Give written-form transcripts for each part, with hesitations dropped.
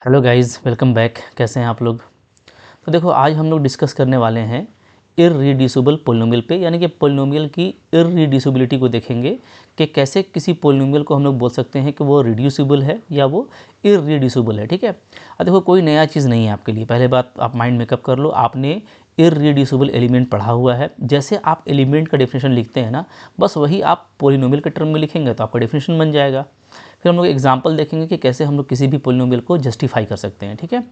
Hello guys, welcome back. कैसे हैं आप लोग? तो देखो, आज हम लोग डिस्कस करने वाले हैं इररिड्यूसिबल पोलिनोमियल पे, यानी कि पोलिनोमियल की इररिड्यूसिबिलिटी को देखेंगे कि कैसे किसी पोलिनोमियल को हम लोग बोल सकते हैं कि वो रिड्यूसिबल है या वो इररिड्यूसिबल है। ठीक है। अब देखो, कोई नया चीज़ नहीं है आपके लिए। पहले बात आप माइंड मेकअप कर लो, आपने इररिड्यूसिबल एलिमेंट पढ़ा हुआ है। जैसे आप एलिमेंट का डेफिनेशन लिखते हैं ना, बस वही आप पोलिनोमियल के टर्म में लिखेंगे तो आपका डेफिनेशन बन जाएगा। फिर हम लोग एग्जाम्पल देखेंगे कि कैसे हम लोग किसी भी पोलिनोमियल को जस्टिफाई कर सकते हैं। ठीक है।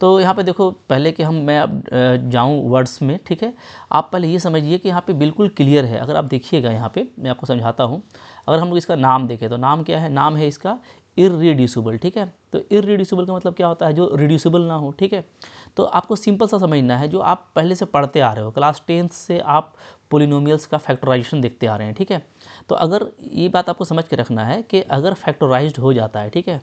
तो यहाँ पे देखो, पहले कि मैं अब जाऊँ वर्ड्स में, ठीक है, आप पहले ये समझिए कि यहाँ पे बिल्कुल क्लियर है। अगर आप देखिएगा, यहाँ पे मैं आपको समझाता हूँ। अगर हम लोग इसका नाम देखें तो नाम क्या है? नाम है इसका इररिड्यूसिबल। ठीक है। तो इररिड्यूसिबल का मतलब क्या होता है? जो रिड्यूसिबल ना हो। ठीक है। तो आपको सिंपल सा समझना है, जो आप पहले से पढ़ते आ रहे हो, क्लास 10th से आप पोलिनोमियल्स का फैक्टराइजेशन देखते आ रहे हैं। ठीक है। तो अगर ये बात आपको समझ के रखना है कि अगर फैक्टराइज्ड हो जाता है, ठीक है,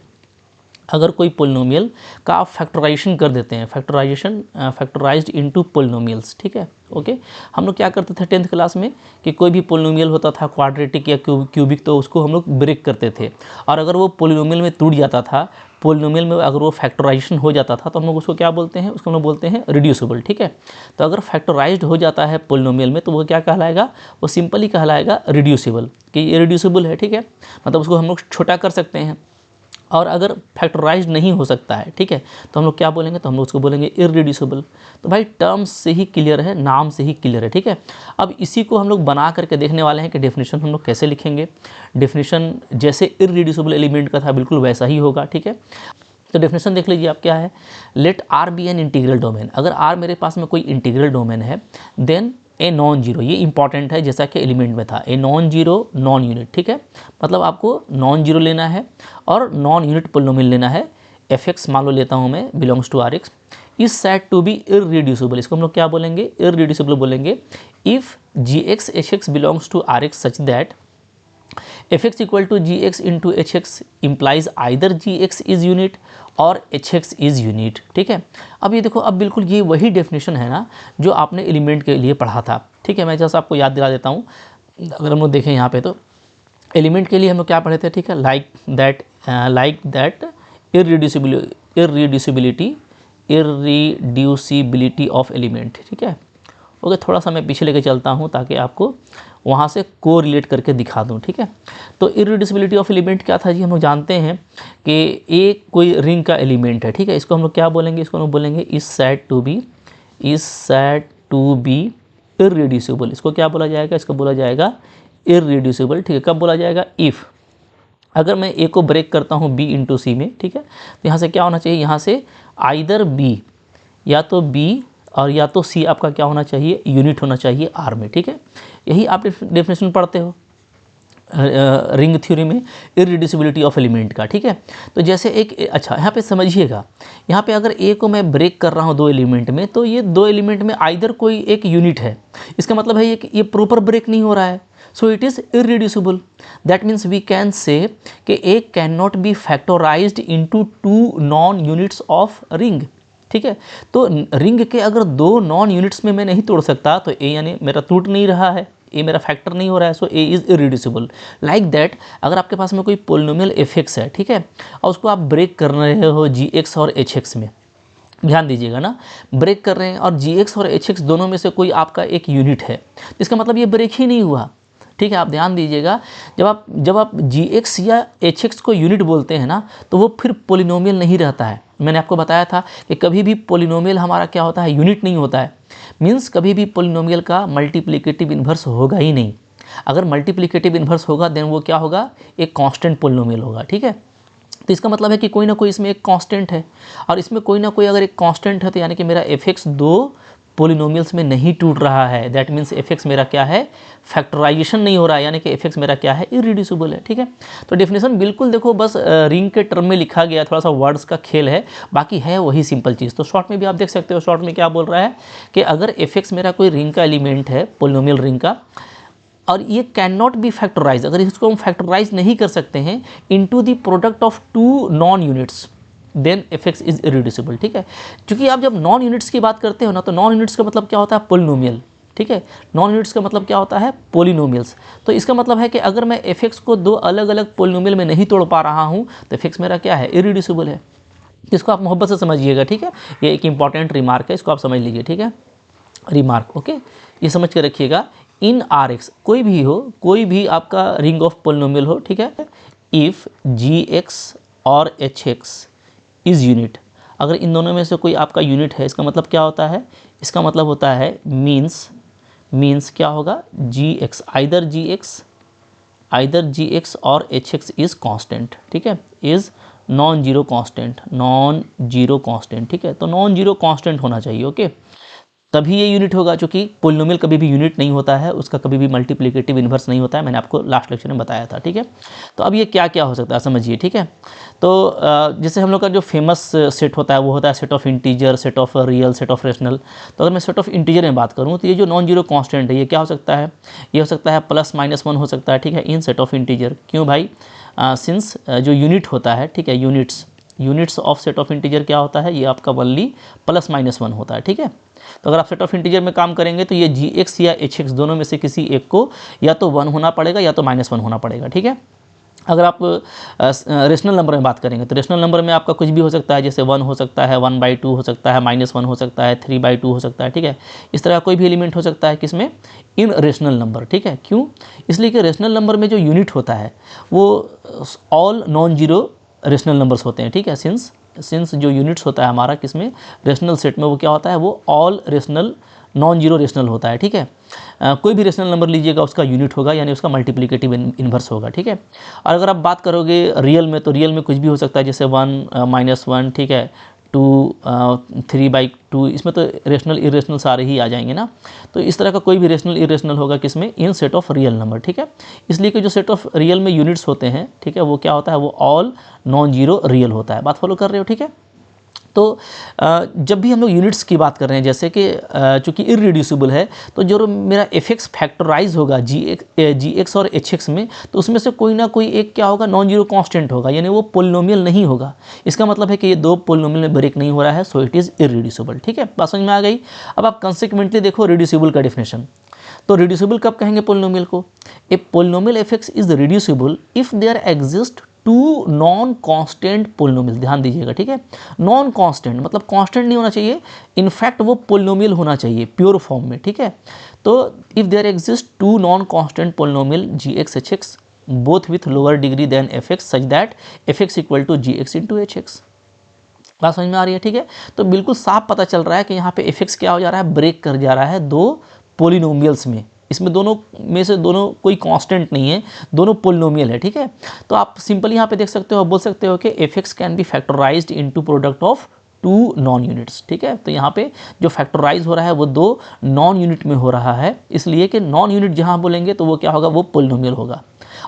अगर कोई पोलिनोमियल का आप फैक्टराइजेशन कर देते हैं, फैक्टराइज्ड इनटू पोलिनोमियल्स, ठीक है, ओके। हम लोग क्या करते थे 10th क्लास में कि कोई भी पोलिनोमियल होता था क्वाड्रेटिक या क्यूबिक, तो उसको हम लोग ब्रेक करते थे। और अगर वो पोलिनोमियल में टूट जाता था, पोलिनोमियल में अगर वो फैक्टराइजेशन हो जाता था, तो हम लोग उसको क्या बोलते हैं? उसको हम लोग बोलते हैं रिड्यूसिबल। ठीक है। तो अगर फैक्टराइज्ड हो जाता है पोलिनोमियल में, तो वो क्या कहलाएगा? वो सिंपली कहलाएगा रिड्यूसिबल, कि ये रिड्यूसिबल है। ठीक है। मतलब उसको हम लोग छोटा कर सकते हैं। और अगर फैक्टराइज्ड नहीं हो सकता है, ठीक है, तो हम लोग क्या बोलेंगे? तो हम लोग उसको बोलेंगे इररिड्यूसिबल। तो भाई टर्म्स से ही क्लियर है, नाम से ही क्लियर है। ठीक है। अब इसी को हम लोग बना करके देखने वाले हैं कि डेफिनेशन हम लोग कैसे लिखेंगे। डेफिनेशन जैसे इररिड्यूसिबल एलिमेंट का था, बिल्कुल वैसा ही होगा। ठीक है। तो डेफिनेशन देख लीजिए आप, क्या है? Let R be an integral domain. अगर आर मेरे पास में कोई इंटीग्रल डोमेन है, देन ए नॉन जीरो, ये इंपॉर्टेंट है, जैसा कि एलिमेंट में था, a non zero non unit. ठीक है। मतलब आपको नॉन जीरो लेना है और नॉन यूनिट पोलिनोमियल लेना है। एफ एक्स मान लो लेता हूँ मैं, belongs to R X, is said to be irreducible. इसको हम लोग क्या बोलेंगे? इररिड्यूसिबल बोलेंगे। If G X H X belongs to R X such that F X equal to G X into H X implies either G X is unit और H X is unit. ठीक है। अब ये देखो, अब बिल्कुल ये वही डेफिनेशन है ना जो आपने एलिमेंट के लिए पढ़ा था। ठीक है। मैं जैसा आपको याद दिला देता हूँ। अगर हम लोग देखें यहाँ पे, तो एलिमेंट के लिए हम लोग क्या पढ़े थे? ठीक है। Like that irreducibility of element. ठीक है। ओके, थोड़ा सा मैं पीछे लेके चलता हूँ ताकि आपको वहाँ से को रिलेट करके दिखा दूँ। ठीक है। तो इररिड्यूसिबिलिटी ऑफ एलिमेंट क्या था जी? हम लोग जानते हैं कि एक कोई रिंग का एलिमेंट है। ठीक है। इसको हम लोग क्या बोलेंगे? इसको हम लोग बोलेंगे is said to be irreducible. इसको क्या बोला जाएगा? इसको बोला जाएगा इररिड्यूसिबल। ठीक है। कब बोला जाएगा? इफ़, अगर मैं ए को ब्रेक करता हूँ बी इंटू सी में, ठीक है, तो यहाँ से क्या होना चाहिए? यहाँ से आइदर बी, या तो बी और या तो सी आपका क्या होना चाहिए? यूनिट होना चाहिए आर में। ठीक है। यही आप डेफिनेशन पढ़ते हो रिंग थ्योरी में, इररिड्यूसिबिलिटी ऑफ एलिमेंट का। ठीक है। तो जैसे एक, अच्छा यहाँ पे समझिएगा, यहाँ पे अगर ए को मैं ब्रेक कर रहा हूँ दो एलिमेंट में, तो ये दो एलिमेंट में आइदर कोई एक यूनिट है। इसका मतलब है ये प्रॉपर ब्रेक नहीं हो रहा है, so it is irreducible. That means we can say कि A cannot be factorized into two non units of ring. ठीक है। तो रिंग के अगर दो नॉन यूनिट्स में मैं नहीं तोड़ सकता, तो ए यानी मेरा टूट नहीं रहा है, ए मेरा फैक्टर नहीं हो रहा है, so A is irreducible. Like that, अगर आपके पास में कोई पोलिनोमियल एफ एक्स है, ठीक है, और उसको आप ब्रेक कर रहे हो जी एक्स और एच एक्स में, ध्यान दीजिएगा ना, ब्रेक कर रहे हैं और जी एक्स और एच एक्स दोनों में से कोई आपका एक यूनिट है, इसका मतलब ये ब्रेक ही नहीं हुआ। ठीक है। आप ध्यान दीजिएगा, जब आप जी एक्स या एच एक्स को यूनिट बोलते हैं ना, तो वो फिर पोलिनोमियल नहीं रहता है। मैंने आपको बताया था कि कभी भी पोलिनोमियल हमारा क्या होता है? यूनिट नहीं होता है। मीन्स कभी भी पोलिनोमियल का मल्टीप्लिकेटिव इन्वर्स होगा ही नहीं। अगर मल्टीप्लिकेटिव इन्वर्स होगा, देन वो क्या होगा? एक कांस्टेंट पोलिनोमियल होगा। ठीक है। तो इसका मतलब है कि कोई ना कोई इसमें एक कांस्टेंट है, और इसमें कोई ना कोई अगर एक कांस्टेंट है, तो यानी कि मेरा एफ एक्स दो पोलिनोमियल्स में नहीं टूट रहा है। दैट मीन्स एफ एक्स मेरा क्या है? फैक्टराइजेशन नहीं हो रहा है, यानी कि एफ एक्स मेरा क्या है? इररिड्यूसिबल है। ठीक है। तो डेफिनेशन बिल्कुल देखो, बस रिंग के टर्म में लिखा गया, थोड़ा सा वर्ड्स का खेल है, बाकी है वही सिंपल चीज़। तो शॉर्ट में भी आप देख सकते हो, शॉर्ट में क्या बोल रहा है कि अगर एफ एक्स मेरा कोई रिंग का एलिमेंट है, पोलिनोमियल रिंग का, और ये कैन नॉट बी फैक्टराइज, अगर इसको हम फैक्टराइज नहीं कर सकते हैं into the product of two non units, then F x is irreducible. ठीक है। क्योंकि आप जब नॉन यूनिट्स की बात करते हो ना, तो नॉन यूनिट्स का मतलब क्या होता है? पोलिनोमियल। ठीक है। नॉन यूनिट्स का मतलब क्या होता है? पोलिनोमियल्स। तो इसका मतलब है कि अगर मैं एफ एक्स को दो अलग अलग पोलिनोमियल में नहीं तोड़ पा रहा हूँ, तो एफ एक्स मेरा क्या है? इररिड्यूसिबल है। इसको आप मोहब्बत से समझिएगा, ठीक है। ये एक इंपॉर्टेंट रिमार्क है, इसको आप समझ लीजिए, ठीक है। रिमार्क, ओके, ये समझ के रखिएगा। इन आर एक्स, कोई भी हो, कोई भी आपका रिंग ऑफ पोलिनोमियल हो, ठीक है, इफ़ जी एक्स और एच एक्स इज़ यूनिट, अगर इन दोनों में से कोई आपका यूनिट है, इसका मतलब क्या होता है, इसका मतलब होता है मीन्स क्या होगा, जी एक्स, आइदर जी एक्स और एच एक्स इज़ कॉन्स्टेंट, ठीक है, इज़ नॉन जीरो कांस्टेंट, ठीक है। तो नॉन जीरो कांस्टेंट होना चाहिए, ओके, तभी ये यूनिट होगा। चूंकि पोलिनोमियल कभी भी यूनिट नहीं होता है, उसका कभी भी मल्टीप्लिकेटिव इन्वर्स नहीं होता है, मैंने आपको लास्ट लेक्चर में बताया था, ठीक है। तो अब ये क्या क्या हो सकता है समझिए, ठीक है। तो जैसे हम लोग का जो फेमस सेट होता है वो होता है set of integer, set of real, set of rational. तो अगर मैं सेट ऑफ इंटीजर में बात करूँ तो ये जो नॉन जीरो कॉन्स्टेंट है, ये क्या हो सकता है, ये हो सकता है +-1 हो सकता है, ठीक है, इन सेट ऑफ इंटीजर। क्यों भाई, सिंस जो यूनिट होता है, ठीक है, units of set of integer क्या होता है, ये आपका वनली +-1 होता है, ठीक है। तो अगर आप सेट ऑफ इंटीजर में काम करेंगे तो ये जी एक्स या एच एक्स दोनों में से किसी एक को या तो 1 होना पड़ेगा या तो -1 होना पड़ेगा, ठीक है। अगर आप रेशनल नंबर में बात करेंगे तो रेशनल नंबर में आपका कुछ भी हो सकता है, जैसे 1 हो सकता है, 1/2 हो सकता है, -1 हो सकता है, 3/2 हो सकता है, ठीक है। इस तरह का कोई भी एलिमेंट हो सकता है किसमें, इन रेशनल नंबर, ठीक है। क्यों, इसलिए कि रेशनल नंबर में जो यूनिट होता है वो all non zero rational numbers होते हैं, ठीक है। सिंस जो यूनिट्स होता है हमारा किसमें, रेशनल सेट में, वो क्या होता है, वो all rational non zero rational होता है, ठीक है। कोई भी रेशनल नंबर लीजिएगा उसका यूनिट होगा, यानी उसका मल्टीप्लिकेटिव इन्वर्स होगा, ठीक है। और अगर आप बात करोगे रियल में, तो रियल में कुछ भी हो सकता है, जैसे 1 -1, ठीक है, 2 3/2, इसमें तो रेशनल इरेशनल सारे ही आ जाएंगे ना। तो इस तरह का कोई भी रेशनल इरेशनल होगा किसमें, इन सेट ऑफ रियल नंबर, ठीक है। इसलिए कि जो सेट ऑफ रियल में यूनिट्स होते हैं, ठीक है, वो क्या होता है, वो ऑल नॉन जीरो रियल होता है। बात फॉलो कर रहे हो, ठीक है। तो जब भी हम लोग यूनिट्स की बात कर रहे हैं, जैसे कि चूँकि इररिड्यूसिबल है, तो जो मेरा एफ एक्स फैक्टराइज होगा जी एक्स और एच एक्स में, तो उसमें से कोई ना कोई एक क्या होगा, नॉन जीरो कांस्टेंट होगा, यानी वो पोलिनोमियल नहीं होगा। इसका मतलब है कि ये दो पोलिनोमियल में ब्रेक नहीं हो रहा है, सो इट इज़ इररिड्यूसिबल, ठीक है। बात समझ में आ गई। अब आप कंसिक्वेंटली देखो रिड्यूसिबल का डेफिनेशन। तो रिड्यूसिबल कब कहेंगे पोलिनोमियल को, a polynomial f x is reducible if there exist two non constant polynomial. ध्यान दीजिएगा, ठीक है। नॉन कांस्टेंट मतलब कांस्टेंट नहीं होना चाहिए, इनफैक्ट वो पोलिनोमियल होना चाहिए प्योर फॉर्म में, ठीक है। तो if there exist two non constant polynomial G X H X both with lower degree then F X such that F X equal to G X into H X. बात समझ में आ रही है, ठीक है। तो बिल्कुल साफ पता चल रहा है कि यहाँ पे एफ एक्स क्या हो जा रहा है, ब्रेक कर जा रहा है दो पोलिनोमियल्स में। इसमें दोनों में से दोनों कोई कांस्टेंट नहीं है, दोनों पोलिनोमियल है, ठीक है। तो आप सिंपली यहाँ पे देख सकते हो, बोल सकते हो कि F X can be factorized into product of two non units, ठीक है। तो यहाँ पे जो फैक्टराइज हो रहा है वो दो नॉन यूनिट में हो रहा है, इसलिए कि नॉन यूनिट जहाँ बोलेंगे तो वो क्या होगा, वो पोलिनोमियल होगा,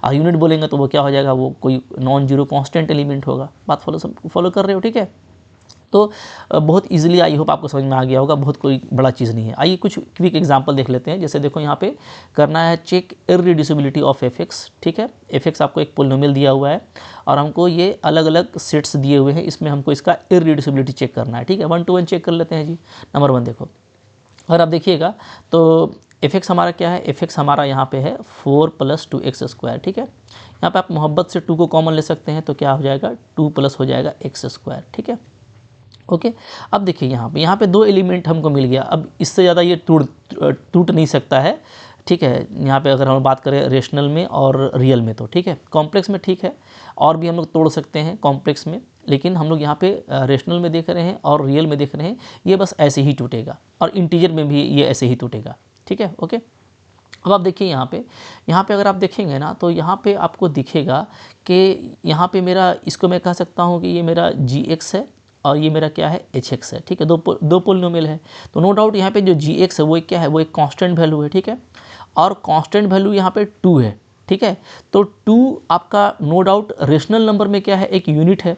और यूनिट बोलेंगे तो वो क्या हो जाएगा, वो कोई नॉन जीरो कांस्टेंट एलिमेंट होगा। बात फॉलो कर रहे हो, ठीक है। तो बहुत इजीली आई होप आपको समझ में आ गया होगा, बहुत कोई बड़ा चीज़ नहीं है। आइए कुछ क्विक एग्जांपल देख लेते हैं। जैसे देखो यहाँ पे करना है चेक इररिड्यूसिबिलिटी ऑफ एफ एक्स, ठीक है। एफ एक्स आपको एक पोलिनोमियल दिया हुआ है और हमको ये अलग अलग सेट्स दिए हुए हैं, इसमें हमको इसका इररिड्यूसिबिलिटी चेक करना है, ठीक है। 1 to 1 चेक कर लेते हैं जी। नंबर 1 देखो, अगर आप देखिएगा तो एफ एक्स हमारा क्या है, एफ एक्स हमारा यहाँ पे है 4 + 2x², ठीक है। यहाँ पे आप मोहब्बत से 2 को कॉमन ले सकते हैं, तो क्या हो जाएगा, 2 + हो जाएगा x², ठीक है, ओके। अब देखिए यहाँ पे दो एलिमेंट हमको मिल गया। अब इससे ज़्यादा ये टूट नहीं सकता है, ठीक है। यहाँ पे अगर हम बात करें रेशनल में और रियल में तो ठीक है, कॉम्प्लेक्स में ठीक है, और भी हम लोग तोड़ सकते हैं कॉम्प्लेक्स में, लेकिन हम लोग यहाँ पे रेशनल में देख रहे हैं और रियल में देख रहे हैं, ये बस ऐसे ही टूटेगा, और इंटीजर में भी ये ऐसे ही टूटेगा, ठीक है, ओके। अब आप देखिए यहाँ पे अगर आप देखेंगे ना, तो यहाँ पे आपको दिखेगा कि यहाँ पे मेरा, इसको मैं कह सकता हूँ कि ये मेरा जी एक्स है और ये मेरा क्या है, एच एक्स है, ठीक है। दो पोलिनोमियल है, तो नो डाउट यहाँ पे जो जी एक्स है वो एक क्या है, वो एक कांस्टेंट वैल्यू है, ठीक है। और कांस्टेंट वैल्यू यहाँ पे 2 है, ठीक है। तो 2 आपका नो डाउट रेशनल नंबर में क्या है, एक यूनिट है।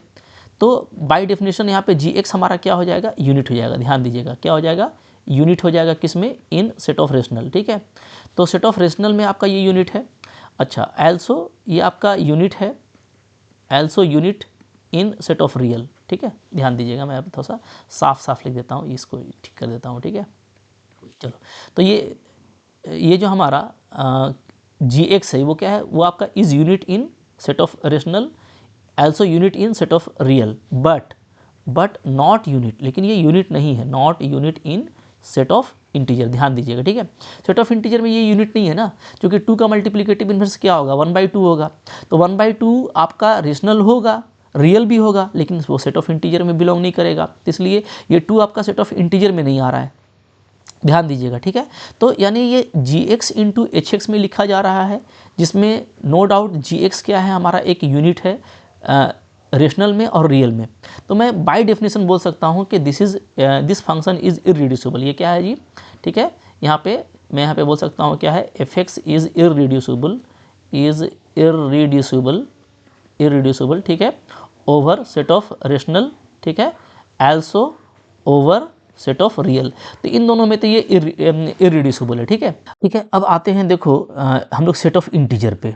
तो बाय डेफिनेशन यहाँ पे जी एक्स हमारा क्या हो जाएगा, यूनिट हो जाएगा। ध्यान दीजिएगा, क्या हो जाएगा, यूनिट हो जाएगा, किस में, इन सेट ऑफ रेशनल, ठीक है। तो सेट ऑफ रेशनल में आपका ये यूनिट है। अच्छा, एल्सो ये आपका यूनिट है, also unit in set of real, ठीक है। ध्यान दीजिएगा, मैं अब थोड़ा सा साफ लिख देता हूँ, इसको ठीक कर देता हूँ, ठीक है। चलो, तो ये जो हमारा जी एक्स है वो क्या है, वो आपका is unit in set of rational, also unit in set of real, but but not unit, लेकिन ये यूनिट नहीं है, not unit in set of integer, ध्यान दीजिएगा, ठीक है। सेट ऑफ इंटीजर में ये यूनिट नहीं है ना, क्योंकि 2 का मल्टीप्लिकेटिव इन्वर्स क्या होगा, 1/2 होगा, तो 1/2 आपका रेशनल होगा, रियल भी होगा, लेकिन वो सेट ऑफ इंटीजर में बिलोंग नहीं करेगा, इसलिए ये 2 आपका सेट ऑफ इंटीजर में नहीं आ रहा है, ध्यान दीजिएगा, ठीक है। तो यानी ये gx इंटू एच में लिखा जा रहा है, जिसमें नो डाउट gx क्या है, हमारा एक यूनिट है रेशनल में और रियल में। तो मैं बाय डेफिनेशन बोल सकता हूँ कि दिस फंक्शन इज़ इररिड्यूसिबल, ये क्या है जी, ठीक है। यहाँ पे मैं यहाँ पे बोल सकता हूँ क्या है, fx इज़ इररिड्यूसिबल, इररिड्यूसिबल, ठीक है, ओवर सेट ऑफ रेशनल, ठीक है, also over set of real. तो इन दोनों में तो ये इररिड्यूसिबल है, ठीक है, ठीक है। अब आते हैं, देखो हम लोग सेट ऑफ इंटीजर पे।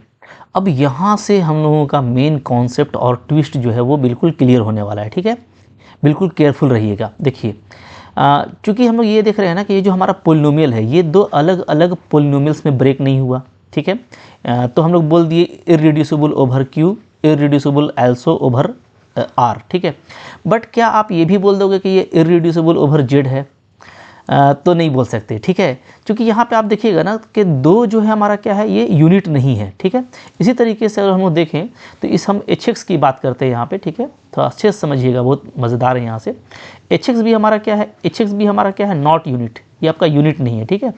अब यहाँ से हम लोगों का मेन कॉन्सेप्ट और ट्विस्ट जो है वो बिल्कुल क्लियर होने वाला है, ठीक है, बिल्कुल केयरफुल रहिएगा। देखिए चूँकि हम लोग ये देख रहे हैं ना कि ये जो हमारा पोलिनोमियल है ये 2 अलग अलग पोलिनोमियल्स में ब्रेक नहीं हुआ, ठीक है। तो हम लोग बोल दिए irreducible over Q, irreducible also over R, ठीक है। बट क्या आप ये भी बोल दोगे कि ये इररिड्यूसिबल ओवर जेड है? तो नहीं बोल सकते, ठीक है, क्योंकि यहाँ पे आप देखिएगा ना कि 2 जो है हमारा क्या है, ये यूनिट नहीं है, ठीक है। इसी तरीके से अगर हम लोग देखें तो हम एच की बात करते हैं यहाँ पे, ठीक है, तो अच्छे से समझिएगा, बहुत मज़ेदार है यहाँ से। एच भी हमारा क्या है, एच भी हमारा क्या है, नॉट यूनिट, ये आपका यूनिट नहीं है, ठीक है।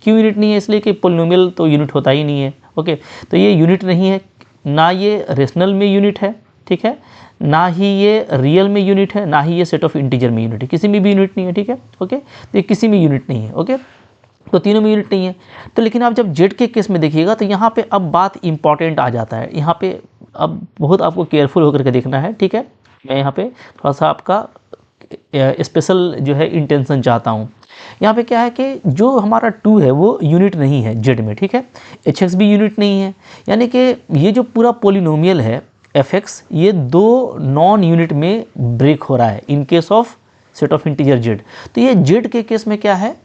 क्यों यूनिट नहीं है? इसलिए कि पोलिनोमियल तो यूनिट होता ही नहीं है, ओके। तो ये यूनिट नहीं है, ना ये रेशनल में यूनिट है, ठीक है, ना ही ये रियल में यूनिट है, ना ही ये सेट ऑफ इंटीजर में यूनिट है, किसी में भी यूनिट नहीं है, ठीक है, ओके। तो ये किसी में यूनिट नहीं है, ओके, तो तीनों में यूनिट नहीं है। तो लेकिन आप जब जेड के केस में देखिएगा तो यहाँ पे अब बात इंपॉर्टेंट आ जाता है, यहाँ पे अब बहुत आपको केयरफुल होकर के देखना है, ठीक है। मैं यहाँ पे थोड़ा सा आपका स्पेशल जो है इंटेंशन चाहता हूँ। यहाँ पे क्या है कि जो हमारा 2 है वो यूनिट नहीं है जेड में, ठीक है, एच भी यूनिट नहीं है, यानी कि ये जो पूरा पोलिनोमियल है fx, ये 2 नॉन यूनिट में ब्रेक हो रहा है in case of set of integer Z. तो ये जेड के केस में क्या है,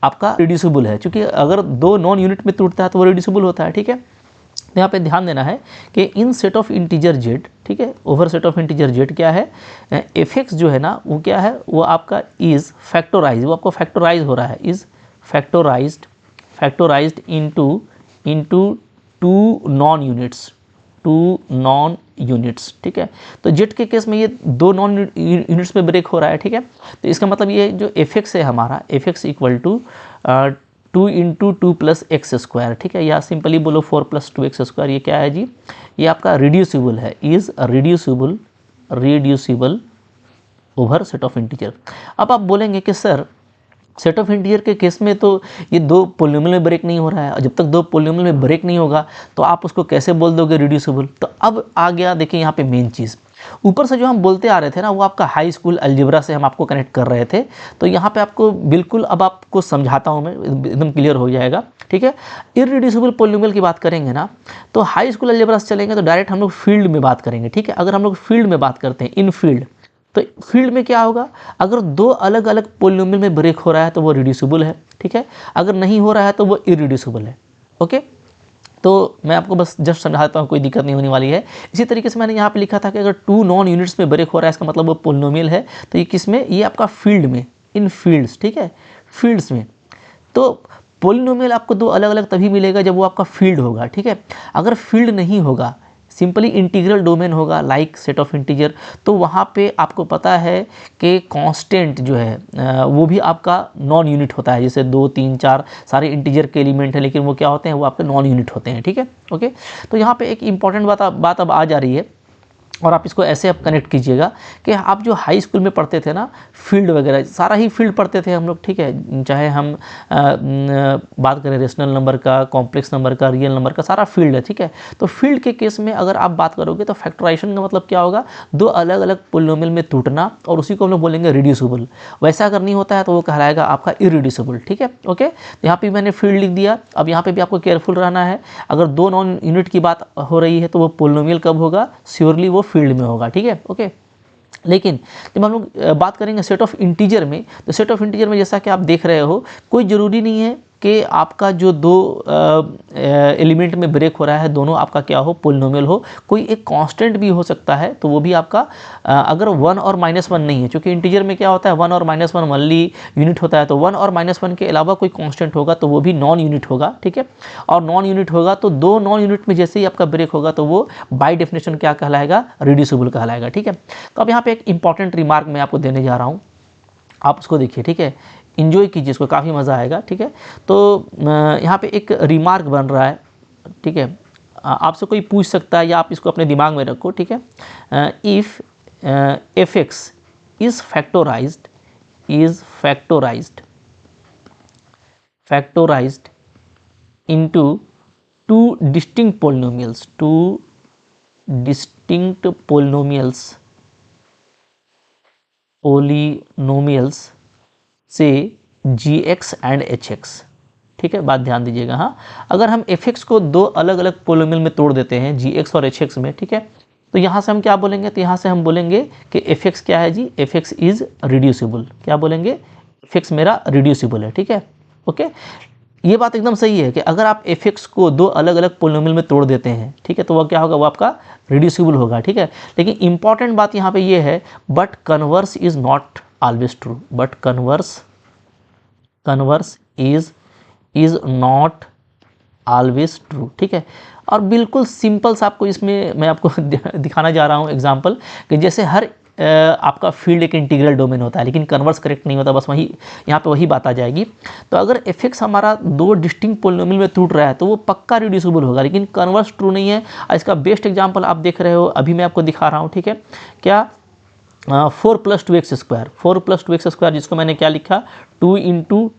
आपका रिड्यूसिबल है, क्योंकि अगर 2 नॉन यूनिट में टूटता है तो वो रिड्यूसिबल होता है, ठीक है। तो यहाँ पे ध्यान देना है कि इन सेट ऑफ इंटीजर जेड, ठीक है, over set of integer Z क्या है, fx जो है ना वो क्या है, वो आपका इज़ फैक्टोराइज, वो आपको फैक्टोराइज हो रहा है, इज़ फैक्टोराइज्ड इनटू 2 नॉन यूनिट्स, ठीक है। तो जेड के केस में ये 2 नॉन यूनिट्स में ब्रेक हो रहा है, ठीक है। तो इसका मतलब ये जो fx है हमारा, fx equal to 2 into 2 plus X square, ठीक है, या सिंपली बोलो 4 प्लस 2x स्क्वायर, ये क्या है जी, ये आपका रिड्यूसिबल है, is reducible over set of integer. अब आप बोलेंगे कि सर सेट ऑफ इंटीजर के केस में तो ये 2 पोलिनोमियल में ब्रेक नहीं हो रहा है, और जब तक 2 पोलिनोमियल में ब्रेक नहीं होगा तो आप उसको कैसे बोल दोगे रिड्यूसिबल? तो अब आ गया, देखिए यहाँ पे मेन चीज़, ऊपर से जो हम बोलते आ रहे थे ना वो आपका हाई स्कूल अलजेब्रा से हम आपको कनेक्ट कर रहे थे। तो यहाँ पे आपको बिल्कुल अब आपको समझाता हूँ मैं, एकदम क्लियर हो जाएगा, ठीक है। इररिड्यूसिबल पोलिनोमियल की बात करेंगे ना तो हाई स्कूल अलजेब्रा से चलेंगे तो डायरेक्ट हम लोग फील्ड में बात करेंगे, ठीक है। अगर हम लोग फील्ड में बात करते हैं, इन फील्ड, तो फील्ड में क्या होगा, अगर 2 अलग अलग पोलिनोमियल में ब्रेक हो रहा है तो वो रिड्यूसिबल है, ठीक है, अगर नहीं हो रहा है तो वो इररिड्यूसिबल है, ओके। तो मैं आपको बस जस्ट समझाता हूँ, कोई दिक्कत नहीं होने वाली है। इसी तरीके से मैंने यहाँ पे लिखा था कि अगर 2 नॉन यूनिट्स में ब्रेक हो रहा है इसका मतलब वो पोलिनोमियल है, तो ये किस में, ये आपका फील्ड में, इन फील्ड्स, ठीक है, फील्ड्स में। तो पोलिनोमियल आपको 2 अलग अलग तभी मिलेगा जब वो आपका फील्ड होगा, ठीक है। अगर फील्ड नहीं होगा, सिंपली इंटीग्रल डोमेन होगा लाइक सेट ऑफ इंटीजर, तो वहाँ पे आपको पता है कि कांस्टेंट जो है वो भी आपका नॉन यूनिट होता है, जैसे 2, 3, 4 सारे इंटीजर के एलिमेंट हैं, लेकिन वो क्या होते हैं, वो आपके नॉन यूनिट होते हैं, ठीक है, ओके। तो यहाँ पे एक इंपॉर्टेंट बात अब आ जा रही है, और आप इसको ऐसे आप कनेक्ट कीजिएगा कि आप जो हाई स्कूल में पढ़ते थे ना, फील्ड वगैरह सारा ही फील्ड पढ़ते थे हम लोग, ठीक है, चाहे हम बात करें रेशनल नंबर का, कॉम्प्लेक्स नंबर का, रियल नंबर का, सारा फील्ड है, ठीक है। तो फील्ड के केस में अगर आप बात करोगे तो फैक्टराइजेशन का मतलब क्या होगा, 2 अलग अलग पोलिनोमियल में टूटना, और उसी को हम लोग बोलेंगे रिड्यूसिबल। वैसा अगर नहीं होता है तो वो कहलाएगा आपका इररिड्यूसिबल, ठीक है, ओके। तो यहाँ पे मैंने फील्ड लिख दिया। अब यहाँ पे भी आपको केयरफुल रहना है, अगर 2 नॉन यूनिट की बात हो रही है तो वो पोलिनोमियल कब होगा, श्योरली वो फील्ड में होगा, ठीक है, ओके। लेकिन जब हम लोग बात करेंगे सेट ऑफ इंटीजर में, तो सेट ऑफ इंटीजर में जैसा कि आप देख रहे हो, कोई ज़रूरी नहीं है कि आपका जो दो एलिमेंट में ब्रेक हो रहा है दोनों आपका क्या हो, पोलिनोमियल हो। कोई एक कांस्टेंट भी हो सकता है तो वो भी आपका अगर 1 और -1 नहीं है, क्योंकि इंटीजर में क्या होता है 1 और -1 ओनली यूनिट होता है, तो 1 और -1 के अलावा कोई कांस्टेंट होगा तो वो भी नॉन यूनिट होगा, ठीक है। और नॉन यूनिट होगा तो दो नॉन यूनिट में जैसे ही आपका ब्रेक होगा तो वो बाय डेफिनेशन क्या कहलाएगा, रिड्यूसिबल कहलाएगा, ठीक है। तो अब यहाँ पे एक इंपॉर्टेंट रिमार्क मैं आपको देने जा रहा हूँ, आप उसको देखिए, ठीक है, इंजॉय कीजिए, इसको काफ़ी मज़ा आएगा, ठीक है। तो यहाँ पे एक रिमार्क बन रहा है, ठीक है, आपसे कोई पूछ सकता है या आप इसको अपने दिमाग में रखो, ठीक है। If f x is factorized into two distinct polynomials से gx एंड hx, ठीक है, बात ध्यान दीजिएगा। हाँ, अगर हम fx को दो अलग अलग पोलिनोमियल में तोड़ देते हैं gx और hx में, ठीक है, तो यहाँ से हम क्या बोलेंगे, तो यहाँ से हम बोलेंगे कि fx क्या है जी, fx इज रिड्यूसिबल। क्या बोलेंगे, fx मेरा रिड्यूसिबल है, ठीक है, ओके। ये बात एकदम सही है कि अगर आप fx को दो अलग अलग पोलिनोमियल में तोड़ देते हैं, ठीक है, तो वह क्या होगा, वो आपका रिड्यूसिबल होगा, ठीक है। लेकिन इंपॉर्टेंट बात यहाँ पे ये है, but converse is not always true, but converse is not always true, ठीक है। और बिल्कुल सिंपल सा आपको इसमें मैं आपको दिखाना जा रहा हूँ एग्जाम्पल, कि जैसे हर आपका फील्ड एक इंटीग्रल डोमेन होता है, लेकिन कन्वर्स करेक्ट नहीं होता, बस वही यहाँ पे वही बात आ जाएगी। तो अगर fx हमारा दो डिस्टिंक्ट पोलिनोमियल में टूट रहा है तो वो पक्का रिड्यूसिबल होगा, लेकिन कन्वर्स ट्रू नहीं है। इसका बेस्ट एग्जांपल आप देख रहे हो, अभी मैं आपको दिखा रहा हूँ, ठीक है, क्या 4 + 2x², जिसको मैंने क्या लिखा, 2 ×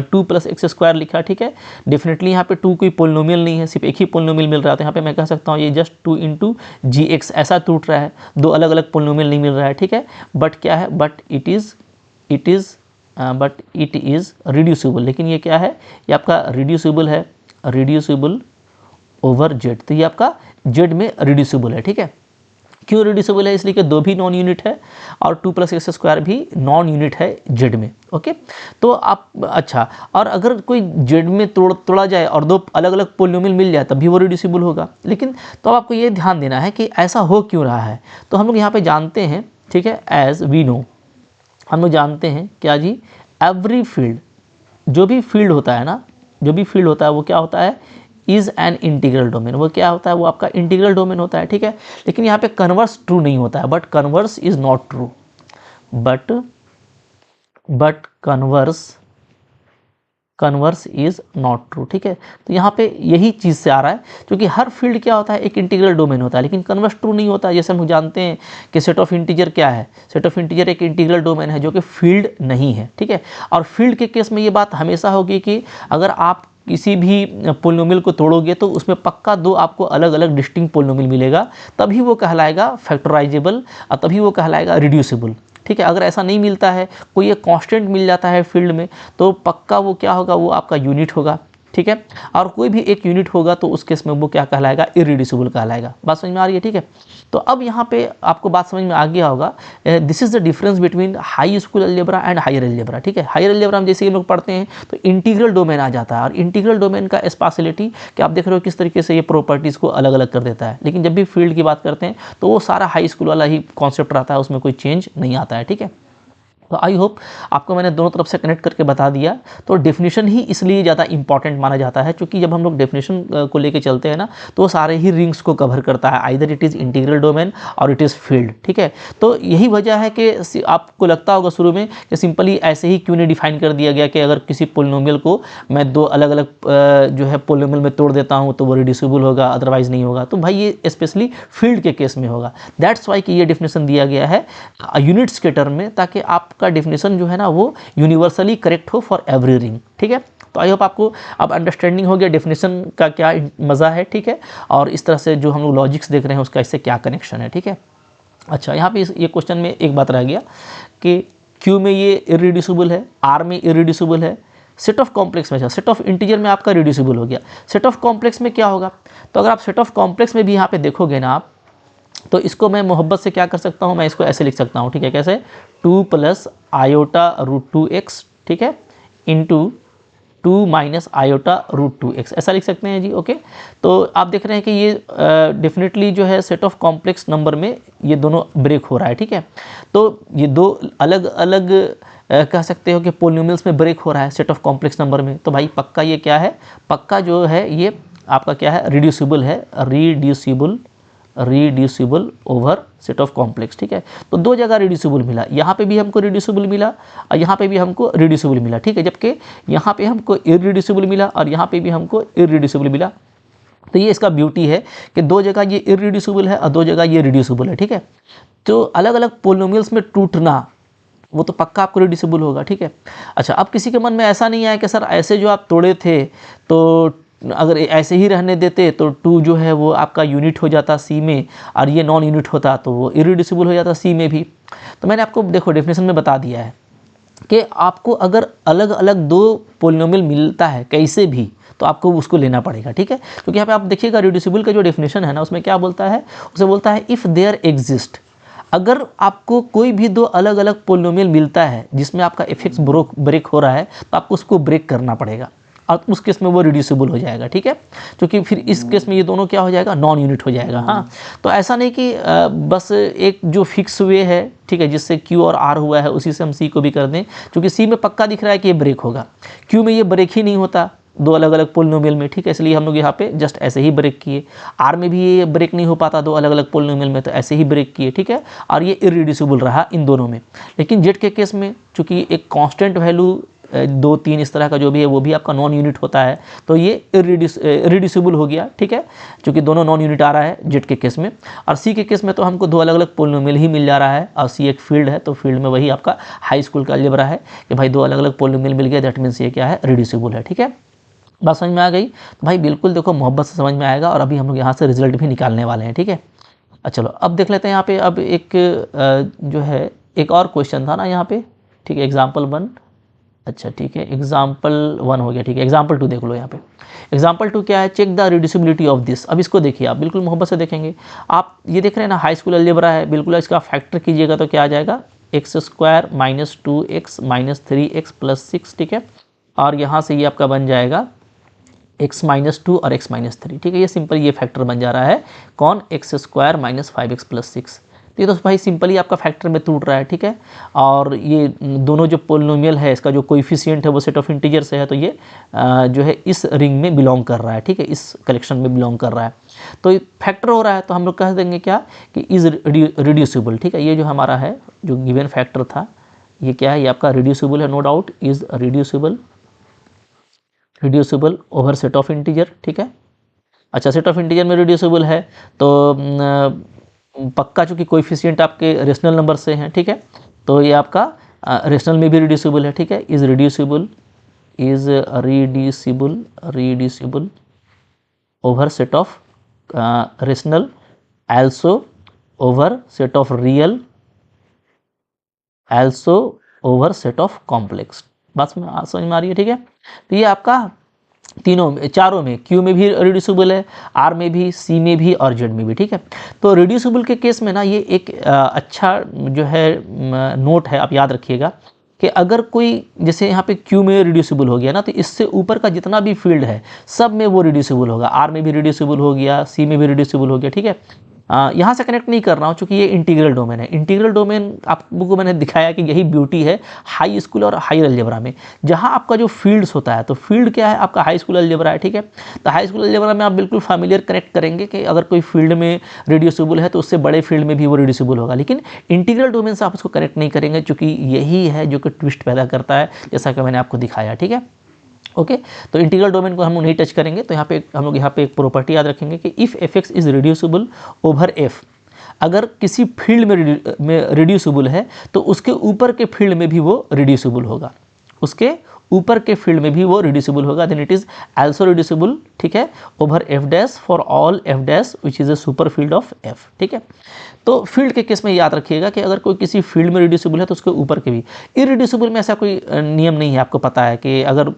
2 + x² लिखा, ठीक है। डेफिनेटली यहाँ पे 2 कोई पोलिनोमियल नहीं है, सिर्फ एक ही पोलिनोमियल मिल रहा है, तो यहाँ पे मैं कह सकता हूँ ये जस्ट 2 × gx ऐसा टूट रहा है, दो अलग अलग पोलिनोमियल नहीं मिल रहा है, ठीक है। बट क्या है, बट इट इज़ रिड्यूसिबल। लेकिन ये क्या है, ये आपका रिड्यूसिबल है, रिड्यूसिबल ओवर z, तो ये आपका z में रिड्यूसिबल है, ठीक है। क्यों रिड्यूसिबल है, इसलिए कि दो भी नॉन यूनिट है और 2 + x² भी नॉन यूनिट है z में, ओके। तो आप अच्छा, और अगर कोई z में तोड़ा जाए और दो अलग अलग पोलिनोमियल मिल जाए तब भी वो रिड्यूसिबल होगा। लेकिन तो आपको ये ध्यान देना है कि ऐसा हो क्यों रहा है। तो हम लोग यहाँ पे जानते हैं, ठीक है, एज वी नो, हम लोग जानते हैं क्या जी, एवरी फील्ड, जो भी फील्ड होता है ना, जो भी फील्ड होता है वो क्या होता है, इज़ एन इंटीग्रल डोमेन। वो क्या होता है, वो आपका इंटीग्रल डोमेन होता है, ठीक है। लेकिन यहाँ पे कन्वर्स ट्रू नहीं होता है, but converse is not true, but converse is not true, ठीक है। तो यहाँ पे यही चीज़ से आ रहा है, क्योंकि हर फील्ड क्या होता है, एक इंटीग्रल डोमेन होता है, लेकिन कन्वर्स ट्रू नहीं होता है। जैसे हम जानते हैं कि सेट ऑफ इंटीजर क्या है, सेट ऑफ इंटीजर एक इंटीग्रल डोमेन है जो कि फील्ड नहीं है, ठीक है। और फील्ड के केस में ये बात हमेशा होगी कि अगर आप किसी भी पोलिनोमियल को तोड़ोगे तो उसमें पक्का दो आपको अलग अलग डिस्टिंक्ट पोलिनोमियल मिलेगा, तभी वो कहलाएगा फैक्टराइजेबल और तभी वो कहलाएगा रिड्यूसिबल, ठीक है। अगर ऐसा नहीं मिलता है, कोई एक कांस्टेंट मिल जाता है फील्ड में, तो पक्का वो क्या होगा, वो आपका यूनिट होगा, ठीक है। और कोई भी एक यूनिट होगा तो उस केस में वो क्या कहलाएगा, इरिड्यूसिबल कहलाएगा। बात समझ में आ रही है, ठीक है। तो अब यहाँ पे आपको बात समझ में आ गया होगा, this is the difference between high school algebra and higher algebra, ठीक है। हायर अलजेब्रा हम जैसे हम लोग पढ़ते हैं तो इंटीग्रल डोमेन आ जाता है, और इंटीग्रल डोमेन का स्पेशलिटी कि आप देख रहे हो किस तरीके से ये प्रॉपर्टीज़ को अलग अलग कर देता है। लेकिन जब भी फील्ड की बात करते हैं तो वो सारा हाई स्कूल वाला ही कॉन्सेप्ट रहता है, उसमें कोई चेंज नहीं आता है, ठीक है। तो आई होप आपको मैंने दोनों तरफ से कनेक्ट करके बता दिया। तो डेफिनेशन ही इसलिए ज़्यादा इंपॉर्टेंट माना जाता है, क्योंकि जब हम लोग डेफिनेशन को लेके चलते हैं ना, तो वो सारे ही रिंग्स को कवर करता है, either it is integral domain और इट इज़ फील्ड, ठीक है। तो यही वजह है कि आपको लगता होगा शुरू में कि सिंपली ऐसे ही क्यों नहीं डिफाइन कर दिया गया कि अगर किसी पोलिनोमियल को मैं दो अलग अलग जो है पोलिनोमियल में तोड़ देता हूँ तो वो रिड्यूसिबल होगा, अदरवाइज नहीं होगा। तो भाई ये स्पेशली फील्ड के केस में होगा, दैट्स वाई कि ये डेफिनेशन दिया गया है यूनिट्स के टर्म में, ताकि आपका डेफिनेशन जो है ना वो यूनिवर्सली करेक्ट हो फॉर एवरी रिंग, ठीक है। तो आई होप आपको अब अंडरस्टैंडिंग हो गया डेफिनेशन का क्या मज़ा है, ठीक है, और इस तरह से जो हम लोग लॉजिक्स देख रहे हैं उसका इससे क्या कनेक्शन है, ठीक है। अच्छा, यहाँ पे ये क्वेश्चन में एक बात रह गया कि क्यू में ये इरिड्यूसिबल है, आर में इरिड्यूसिबल है, सेट ऑफ कॉम्प्लेक्स में, सेट ऑफ इंटीजर में आपका रिड्यूसिबल हो गया, सेट ऑफ कॉम्प्लेक्स में क्या होगा। तो अगर आप सेट ऑफ कॉम्प्लेक्स में भी यहाँ पे देखोगे ना आप, तो इसको मैं मोहब्बत से क्या कर सकता हूँ, मैं इसको ऐसे लिख सकता हूँ, ठीक है। कैसे, 2 + i√2x, ठीक है, into 2 minus iota root 2x, ऐसा लिख सकते हैं जी। ओके, तो आप देख रहे हैं कि ये डेफिनेटली जो है सेट ऑफ कॉम्प्लेक्स नंबर में ये दोनों ब्रेक हो रहा है, ठीक है। तो ये दो अलग अलग कह सकते हो कि पोलिनोमियल्स में ब्रेक हो रहा है सेट ऑफ कॉम्प्लेक्स नंबर में, तो भाई पक्का ये क्या है, पक्का जो है ये आपका क्या है, रिड्यूसिबल है, reducible over set of complex, ठीक है। तो दो जगह रिड्यूसिबल मिला, यहाँ पे भी हमको रिड्यूसिबल मिला और यहाँ पे भी हमको रिड्यूसिबल मिला, ठीक है। जबकि यहाँ पे हमको इररिड्यूसिबल मिला और यहाँ पे भी हमको इररिड्यूसिबल मिला। तो ये इसका ब्यूटी है कि दो जगह ये इररिड्यूसिबल है और दो जगह ये रिड्यूसिबल है, ठीक है। तो अलग अलग पोलिनोमियल्स में टूटना वो तो पक्का आपको रिड्यूसिबल होगा, ठीक है। अच्छा, अब किसी के मन में ऐसा नहीं आया कि सर ऐसे जो आप तोड़े थे तो अगर ऐसे ही रहने देते तो 2 जो है वो आपका यूनिट हो जाता सी में और ये नॉन यूनिट होता तो वो इरिड्यूसिबल हो जाता सी में भी। तो मैंने आपको देखो डेफिनेशन में बता दिया है कि आपको अगर अलग अलग दो पोलिनोमियल मिलता है कैसे भी तो आपको उसको लेना पड़ेगा, ठीक है। क्योंकि यहाँ पे आप देखिएगा रिड्यूसिबल का जो डेफिनेशन है ना उसमें क्या बोलता है, उसे बोलता है इफ़ देयर एग्जिस्ट, अगर आपको कोई भी दो अलग अलग पोलिनोमियल मिलता है जिसमें आपका एफ ब्रेक हो रहा है तो आपको उसको ब्रेक करना पड़ेगा और उस केस में वो रिड्यूसिबल हो जाएगा, ठीक है। क्योंकि फिर इस केस में ये दोनों क्या हो जाएगा, नॉन यूनिट हो जाएगा। हाँ, तो ऐसा नहीं कि बस एक जो फिक्स वे है, ठीक है, जिससे क्यू और आर हुआ है उसी से हम सी को भी कर दें, क्योंकि सी में पक्का दिख रहा है कि ये ब्रेक होगा, क्यू में ये ब्रेक ही नहीं होता दो अलग अलग पोलिनोमियल में, ठीक है। इसलिए हम लोग यहाँ पे जस्ट ऐसे ही ब्रेक किए। आर में भी ये ब्रेक नहीं हो पाता दो अलग अलग पोलिनोमियल में, तो ऐसे ही ब्रेक किए, ठीक है। और ये इरिड्यूसिबल रहा इन दोनों में। लेकिन जेड के केस में चूंकि एक कांस्टेंट वैल्यू 2, 3 इस तरह का जो भी है वो भी आपका नॉन यूनिट होता है, तो ये इरिड्यूसिबल हो गया, ठीक है, क्योंकि दोनों नॉन यूनिट आ रहा है जेड के केस में। और सी के केस में तो हमको दो अलग अलग पोलिनोमियल ही मिल जा रहा है और सी एक फील्ड है, तो फील्ड में वही आपका हाई स्कूल का अलजेब्रा है कि भाई दो अलग अलग पोलिनोमियल मिल गया, दैट मीन्स ये क्या है, रिड्यूसिबल है, ठीक है। बात समझ में आ गई? तो भाई बिल्कुल देखो मोहब्बत से समझ में आएगा और अभी हम लोग यहाँ से रिजल्ट भी निकालने वाले हैं, ठीक है। चलो अब देख लेते हैं यहाँ पे, अब एक जो है एक और क्वेश्चन था ना यहाँ पे, ठीक है, एग्जाम्पल 1, अच्छा ठीक है, एग्जाम्पल 1 हो गया, ठीक है। एग्जाम्पल 2 देख लो यहाँ पे। एग्जाम्पल 2 क्या है, check the reducibility of this. अब इसको देखिए आप बिल्कुल मोहब्बत से देखेंगे। आप ये देख रहे हैं ना हाई स्कूल अलजेब्रा है, बिल्कुल इसका फैक्टर कीजिएगा तो क्या आ जाएगा, x² minus 2x minus 3x plus 6, ठीक है। और यहाँ से ये आपका बन जाएगा x माइनस 2 और x माइनस 3, ठीक है। ये सिंपल ये फैक्टर बन जा रहा है, कौन, x² माइनस 5x प्लस 6। तो ये तो भाई सिंपली आपका फैक्टर में टूट रहा है, ठीक है। और ये दोनों जो पोलिनोमियल है इसका जो कोएफिशिएंट है वो सेट ऑफ इंटीजर से है, तो ये जो है इस रिंग में बिलोंग कर रहा है, ठीक है, इस कलेक्शन में बिलोंग कर रहा है। तो फैक्टर हो रहा है तो हम लोग कह देंगे क्या कि इज़ रिड्यूसिबल, ठीक है। ये जो हमारा है जो गिवन फैक्टर था ये क्या है, ये आपका रिड्यूसिबल है, no doubt, is reducible over set of integer, ठीक है। अच्छा, सेट ऑफ इंटीजर में रिड्यूसिबल है तो पक्का चूँकि कोएफिशिएंट आपके रेशनल नंबर से हैं, ठीक है, तो ये आपका रेशनल में भी रिड्यूसिबल है, ठीक है। Is reducible over set of rational, also over set of real, also over set of complex. बात समझ में आ रही है, ठीक है। तो ये आपका तीनों चारों में, क्यू में भी रिड्यूसिबल है, आर में भी, सी में भी और जेड में भी, ठीक है। तो रिड्यूसिबल के केस में ना ये एक अच्छा जो है नोट है, आप याद रखिएगा कि अगर कोई जैसे यहाँ पे क्यू में रिड्यूसिबल हो गया ना तो इससे ऊपर का जितना भी फील्ड है सब में वो रिड्यूसिबल होगा। आर में भी रिड्यूसिबल हो गया, सी में भी रिड्यूसिबल हो गया, ठीक है। यहाँ से कनेक्ट नहीं कर रहा हूँ क्योंकि ये इंटीग्रल डोमेन है। इंटीग्रल डोमेन आपको मैंने दिखाया कि यही ब्यूटी है हाई स्कूल और हायर अलजेब्रा में, जहाँ आपका जो फील्ड्स होता है, तो फील्ड क्या है आपका हाई स्कूल अलजेब्रा है, ठीक है। तो हाई स्कूल अलजेब्रा में आप बिल्कुल फैमिलियर कनेक्ट करेंगे कि अगर कोई फील्ड में रिड्यूसिबल है तो उससे बड़े फील्ड में भी वो रिड्यूसिबल होगा, लेकिन इंटीग्रल डोमेन से आप उसको कनेक्ट नहीं करेंगे क्योंकि यही है जो कि ट्विस्ट पैदा करता है, जैसा कि मैंने आपको दिखाया, ठीक है। ओके, तो इंटीग्रल डोमेन को हम लोग नहीं टच करेंगे। तो यहाँ पे हम लोग यहाँ पे एक प्रॉपर्टी याद रखेंगे कि if f(x) is reducible over f, अगर किसी फील्ड में रिड्यूसिबल है तो उसके ऊपर के फील्ड में भी वो रिड्यूसिबल होगा, उसके ऊपर के फील्ड में भी वो रिड्यूसिबल होगा, then it is also reducible, ठीक है, over f dash for all f dash which is a super field of f, ठीक है। तो फील्ड के केस में याद रखिएगा कि अगर कोई किसी फील्ड में रिड्यूसिबल है तो उसके ऊपर के भी, इरिड्यूसिबल में ऐसा कोई नियम नहीं है, आपको पता है कि अगर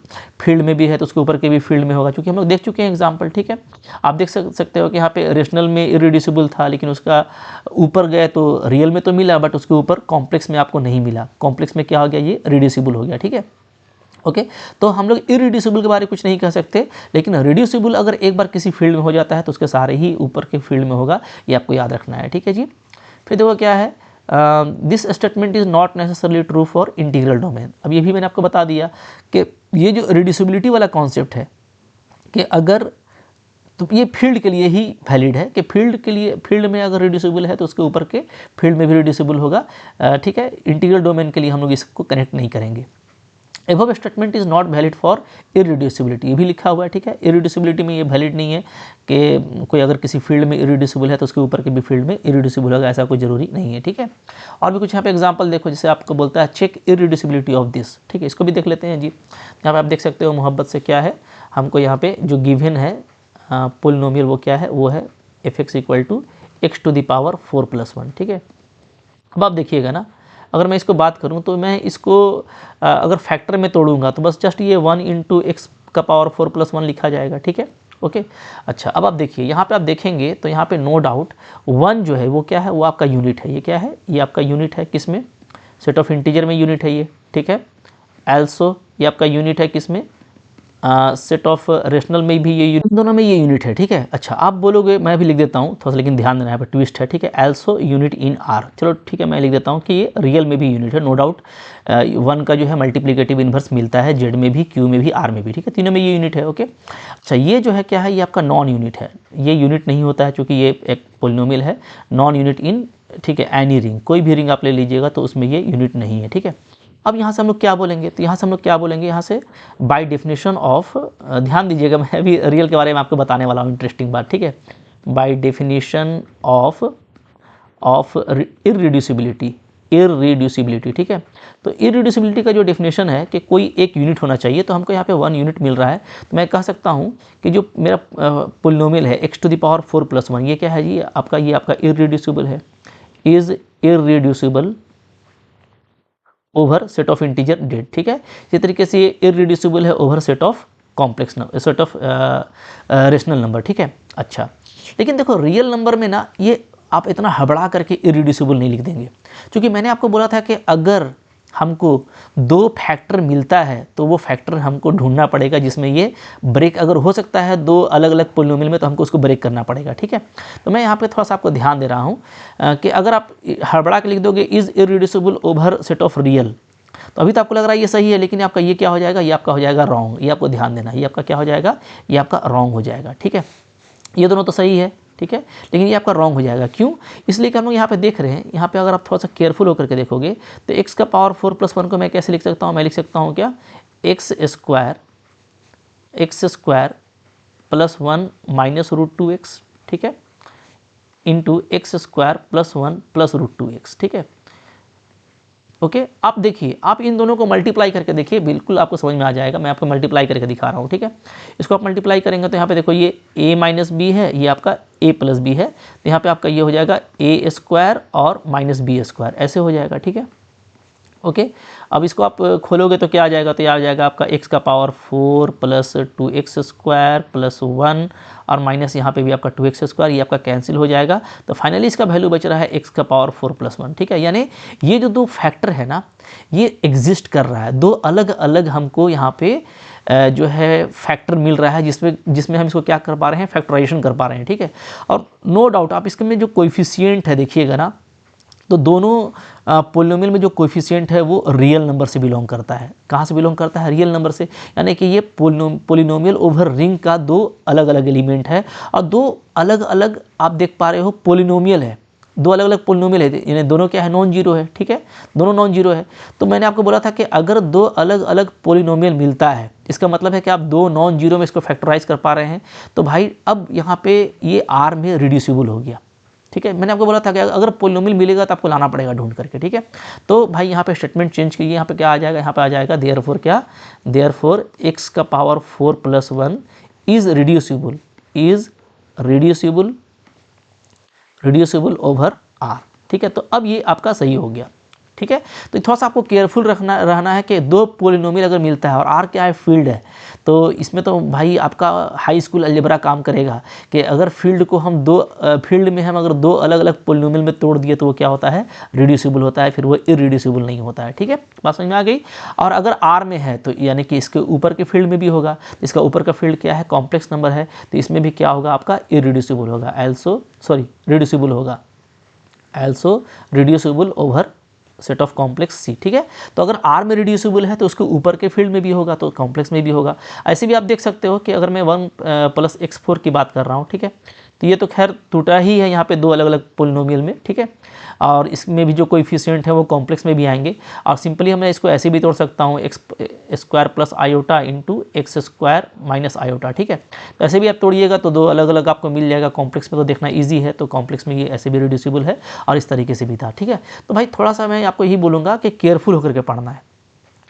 फील्ड में भी है तो उसके ऊपर के भी फील्ड में होगा, क्योंकि हम लोग देख चुके हैं एग्जाम्पल, ठीक है। आप देख सकते हो कि यहाँ पे रेशनल में इरिड्यूसिबल था लेकिन उसका ऊपर गए तो रियल में तो मिला बट उसके ऊपर कॉम्प्लेक्स में आपको नहीं मिला, कॉम्प्लेक्स में क्या हो गया, ये रिड्यूसिबल हो गया, ठीक है। ओके तो हम लोग इरिड्यूसिबल के बारे में कुछ नहीं कह सकते, लेकिन रिड्यूसिबल अगर एक बार किसी फील्ड में हो जाता है तो उसके सारे ही ऊपर के फील्ड में होगा, ये आपको याद रखना है। ठीक है जी। फिर देखो क्या है, this statement is not necessarily true for integral domain. अब ये भी मैंने आपको बता दिया कि ये जो रिड्यूसिबिलिटी वाला कॉन्सेप्ट है कि अगर तो ये फील्ड के लिए ही वैलिड है कि फील्ड के लिए, फील्ड में अगर रिड्यूसिबल है तो उसके ऊपर के फील्ड में भी रिड्यूसिबल होगा। ठीक है, इंटीग्रल डोमेन के लिए हम लोग इसको कनेक्ट नहीं करेंगे। Above statement is not valid for irreducibility, ये भी लिखा हुआ है। ठीक है, इरिड्यूसिबिलिटी में ये वैलिड नहीं है कि कोई अगर किसी फील्ड में इरिड्यूसिबल है तो उसके ऊपर के भी फील्ड में इरिड्यूसिबल होगा, ऐसा कोई जरूरी नहीं है। ठीक है, और भी कुछ यहाँ पे एग्जांपल देखो, जैसे आपको बोलता है चेक इरिड्यूसिबिलिटी ऑफ दिस। ठीक है, इसको भी देख लेते हैं जी। यहाँ पे आप देख सकते हो मोहब्बत से क्या है, हमको यहाँ पे जो गिवन है पोलिनोमियल वो क्या है, वो है f(x = x to the power 4 + 1। ठीक है, अब आप देखिएगा ना, अगर मैं इसको बात करूं तो मैं इसको अगर फैक्टर में तोड़ूंगा तो बस जस्ट ये 1 × x का पावर 4 + 1 लिखा जाएगा। ठीक है, ओके। अच्छा, अब आप देखिए यहाँ पे आप देखेंगे तो यहाँ पे नो डाउट 1 जो है वो क्या है, वो आपका यूनिट है। ये क्या है, ये आपका यूनिट है, किस में, सेट ऑफ इंटीजर में यूनिट है ये। ठीक है, एल्सो ये आपका यूनिट है किस में, सेट ऑफ रेशनल में भी ये यूनिट, दोनों में ये यूनिट है। ठीक है, अच्छा आप बोलोगे, मैं भी लिख देता हूँ थोड़ा सा, लेकिन ध्यान देना यहाँ पे ट्विस्ट है। ठीक है, एल्सो यूनिट इन आर, चलो ठीक है मैं लिख देता हूँ कि ये रियल में भी यूनिट है। नो डाउट 1 का जो है मल्टीप्लिकेटिव इन्वर्स मिलता है जेड में भी, क्यू में भी, आर में भी। ठीक है, तीनों में ये यूनिट है। ओके, अच्छा ये जो है क्या है, ये आपका नॉन यूनिट है, ये यूनिट नहीं होता है चूँकि ये एक पोलिनोमियल है। नॉन यूनिट इन, ठीक है, एनी रिंग, कोई भी रिंग आप ले लीजिएगा तो उसमें ये यूनिट नहीं है। ठीक है, अब यहाँ से हम लोग क्या बोलेंगे, तो यहाँ से हम लोग क्या बोलेंगे, यहाँ से बाय डेफिनेशन ऑफ, ध्यान दीजिएगा मैं अभी रियल के बारे में आपको बताने वाला हूँ, इंटरेस्टिंग बात। ठीक है, बाय डेफिनेशन ऑफ इरिड्यूसिबिलिटी, इरिड्यूसिबिलिटी। ठीक है, तो इरिड्यूसिबिलिटी का जो डेफिनेशन है कि कोई एक यूनिट होना चाहिए, तो हमको यहाँ पे 1 यूनिट मिल रहा है, तो मैं कह सकता हूँ कि जो मेरा पोलिनोमियल है x to the power 4 + 1, ये क्या है जी, ये आपका इरिड्यूसिबल है, is irreducible over set of integer dead. ठीक है, इसी तरीके से ये इरिड्यूसिबल है over set of complex number, set of rational number. ठीक है, अच्छा लेकिन देखो रियल नंबर में ना ये आप इतना हबड़ा करके इरिड्यूसिबल नहीं लिख देंगे, क्योंकि मैंने आपको बोला था कि अगर हमको 2 फैक्टर मिलता है तो वो फैक्टर हमको ढूंढना पड़ेगा जिसमें ये ब्रेक, अगर हो सकता है 2 अलग अलग पोलिनोमियल में तो हमको उसको ब्रेक करना पड़ेगा। ठीक है, तो मैं यहाँ पे थोड़ा सा आपको ध्यान दे रहा हूँ कि अगर आप हड़बड़ा के लिख दोगे is irreducible over set of real, तो अभी तो आपको लग रहा है ये सही है, लेकिन आपका ये क्या हो जाएगा, ये आपका हो जाएगा रॉन्ग। ये आपको ध्यान देना, ये आपका क्या हो जाएगा, ये आपका रॉन्ग हो जाएगा। ठीक है, ये दोनों तो सही है, ठीक है, लेकिन ये आपका रॉन्ग हो जाएगा। क्यों, इसलिए कि हम लोग यहाँ पे देख रहे हैं, यहाँ पे अगर आप थोड़ा सा केयरफुल होकर के देखोगे तो x का पावर 4 + 1 को मैं कैसे लिख सकता हूँ, मैं लिख सकता हूँ क्या, x² + 1 - √2x। ठीक है, इंटू x² + 1 + √2x। ठीक है, ओके, आप देखिए, आप इन दोनों को मल्टीप्लाई करके देखिए, बिल्कुल आपको समझ में आ जाएगा। मैं आपको मल्टीप्लाई करके दिखा रहा हूँ। ठीक है, इसको आप मल्टीप्लाई करेंगे तो यहाँ पे देखो ये a - b है, ये आपका a + b है, तो यहाँ पे आपका ये हो जाएगा a² और -b², ऐसे हो जाएगा। ठीक है, ओके, अब इसको आप खोलोगे तो क्या आ जाएगा, तो यह आ जाएगा आपका x का पावर 4 + 2x² + 1 और माइनस यहाँ पे भी आपका 2x², ये आपका कैंसिल हो जाएगा। तो फाइनली इसका वैल्यू बच रहा है x का पावर 4 + 1। ठीक है, यानी ये जो 2 फैक्टर है ना, ये एग्जिस्ट कर रहा है, 2 अलग अलग हमको यहाँ पे जो है फैक्टर मिल रहा है, जिसमें हम इसको क्या कर पा रहे हैं, फैक्टराइजेशन कर पा रहे हैं। ठीक है, और नो डाउट आप इसके में जो कोएफिशिएंट है देखिएगा ना, तो दोनों पोलिनोमियल में जो कोएफिशिएंट है वो रियल नंबर से बिलोंग करता है। कहाँ से बिलोंग करता है, रियल नंबर से, यानी कि ये पोलिनोमियल ओवर रिंग का 2 अलग अलग एलिमेंट है, और 2 अलग अलग आप देख पा रहे हो पोलिनोमियल है, 2 अलग अलग पोलिनोमियल है, यानी दोनों क्या है, नॉन जीरो है। ठीक है, दोनों नॉन जीरो है। तो मैंने आपको बोला था कि अगर 2 अलग अलग पोलिनोमियल मिलता है, इसका मतलब है कि आप 2 नॉन जीरो में इसको फैक्टराइज कर पा रहे हैं, तो भाई अब यहाँ पे ये आर में रिड्यूसिबल हो गया। ठीक है, मैंने आपको बोला था कि अगर पोलिनोमियल मिलेगा तो आपको लाना पड़ेगा ढूंढ करके। ठीक है, तो भाई यहाँ पे स्टेटमेंट चेंज कीजिए, यहाँ पे क्या आ जाएगा, यहाँ पे आ जाएगा देयरफॉर क्या, देयरफॉर x का power 4 + 1 is reducible over r। ठीक है, तो अब ये आपका सही हो गया। ठीक है। तो थोड़ा सा आपको केयरफुल रहना है कि दो पोलिनोमियल अगर मिलता है और आर क्या है, फील्ड है, तो इसमें तो भाई आपका हाई स्कूल अलजेब्रा काम करेगा कि अगर फील्ड को हम फील्ड में हम अगर दो अलग अलग पोलिनोमियल में तोड़ दिए तो वो क्या होता है, रिड्यूसिबल होता है, फिर वो इरिड्यूसिबल नहीं होता है। ठीक है, बात समझ में आ गई। और अगर आर में है तो यानी कि इसके ऊपर के फील्ड में भी होगा, इसका ऊपर का फील्ड क्या है, कॉम्प्लेक्स नंबर है, तो इसमें भी क्या होगा आपका, इरिड्यूसिबल होगा, रिड्यूसिबल होगा, also reducible over set of complex C. ठीक है, तो अगर आर में रिड्यूसिबल है तो उसके ऊपर के फील्ड में भी होगा, तो कॉम्प्लेक्स में भी होगा। ऐसे भी आप देख सकते हो कि अगर मैं 1 + x4 की बात कर रहा हूँ, ठीक है, तो ये तो खैर टूटा ही है यहाँ पे दो अलग अलग पोलिनोमियल में। ठीक है, और इसमें भी जो कोएफिशिएंट है वो कॉम्प्लेक्स में भी आएंगे, और सिंपली मैं इसको ऐसे भी तोड़ सकता हूँ, x² + iota into x² - iota. ठीक है, तो ऐसे भी आप तोड़िएगा तो दो अलग अलग आपको मिल जाएगा। कॉम्प्लेक्स में तो देखना ईजी है, तो कॉम्प्लेक्स में ये ऐसे भी रिड्यूसिबल है और इस तरीके से भी था। ठीक है, तो भाई थोड़ा सा मैं आपको यही बोलूँगा कि केयरफुल होकर के पढ़ना है।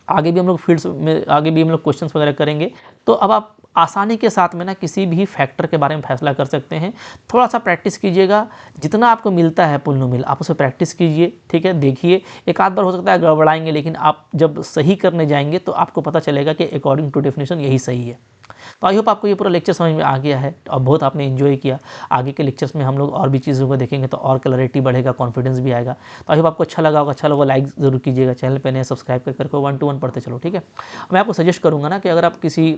आगे भी हम लोग फील्ड्स में आगे भी हम लोग क्वेश्चंस वगैरह करेंगे, तो अब आप आसानी के साथ में ना किसी भी फैक्टर के बारे में फैसला कर सकते हैं। थोड़ा सा प्रैक्टिस कीजिएगा, जितना आपको मिलता है पोलिनोमियल आप उसे प्रैक्टिस कीजिए। ठीक है, देखिए, एक आध बार हो सकता है गड़बड़ाएंगे, लेकिन आप जब सही करने जाएंगे तो आपको पता चलेगा कि अकॉर्डिंग टू डेफिनेशन यही सही है। तो आई होप आपको ये पूरा लेक्चर समझ में आ गया है और बहुत आपने एंजॉय किया। आगे के लेक्चर्स में हम लोग और भी चीज़ों को देखेंगे तो और क्लैरिटी बढ़ेगा, कॉन्फिडेंस भी आएगा। तो आई होप आपको अच्छा लगा होगा। अच्छा लगा लाइक ज़रूर कीजिएगा, चैनल पे नए सब्सक्राइब करके 1 to 1 पढ़ते चलो। ठीक है, मैं आपको सजेस्ट करूँगा ना कि अगर आप किसी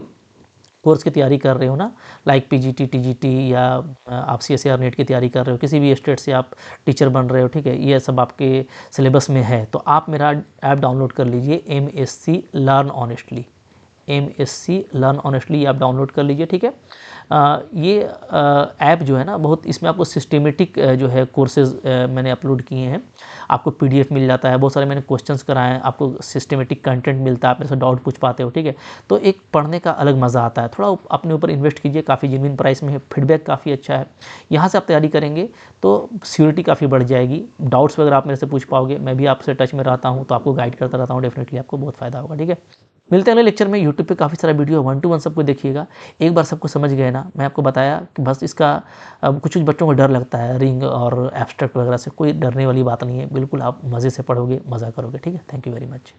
कोर्स की तैयारी कर रहे हो ना, लाइक पीजीटी, टीजीटी, या आप CSIR नेट की तैयारी कर रहे हो, किसी भी स्टेट से आप टीचर बन रहे हो, ठीक है, ये सब आपके सिलेबस में है, तो आप मेरा ऐप डाउनलोड कर लीजिए, MSc learn honestly. MSc learn honestly आप डाउनलोड कर लीजिए। ठीक है, ये ऐप जो है ना, बहुत इसमें आपको सिस्टमेटिक जो है कोर्सेज मैंने अपलोड किए हैं, आपको PDF मिल जाता है, बहुत सारे मैंने क्वेश्चंस कराए हैं, आपको सिस्टमेटिक कंटेंट मिलता है, आप मेरे से डाउट पूछ पाते हो। ठीक है, तो एक पढ़ने का अलग मज़ा आता है। थोड़ा अपने ऊपर इन्वेस्ट कीजिए, काफ़ी जेन्युइन प्राइस में है, फीडबैक काफ़ी अच्छा है। यहाँ से आप तैयारी करेंगे तो सिक्योरिटी काफ़ी बढ़ जाएगी, डाउट्स वगैरह आप मेरे से पूछ पाओगे, मैं भी आपसे टच में रहता हूँ, तो आपको गाइड करता रहता हूँ, डेफिनेटली आपको बहुत फ़ायदा होगा। ठीक है, मिलते हैं अगले लेक्चर में। यूट्यूब पे काफ़ी सारा वीडियो 1 to 1 सबको देखिएगा। एक बार सबको समझ गए ना, मैं आपको बताया कि बस इसका कुछ बच्चों को डर लगता है रिंग और एब्स्ट्रैक्ट वगैरह से, कोई डरने वाली बात नहीं है, बिल्कुल आप मज़े से पढ़ोगे, मज़ा करोगे। ठीक है, थैंक यू वेरी मच।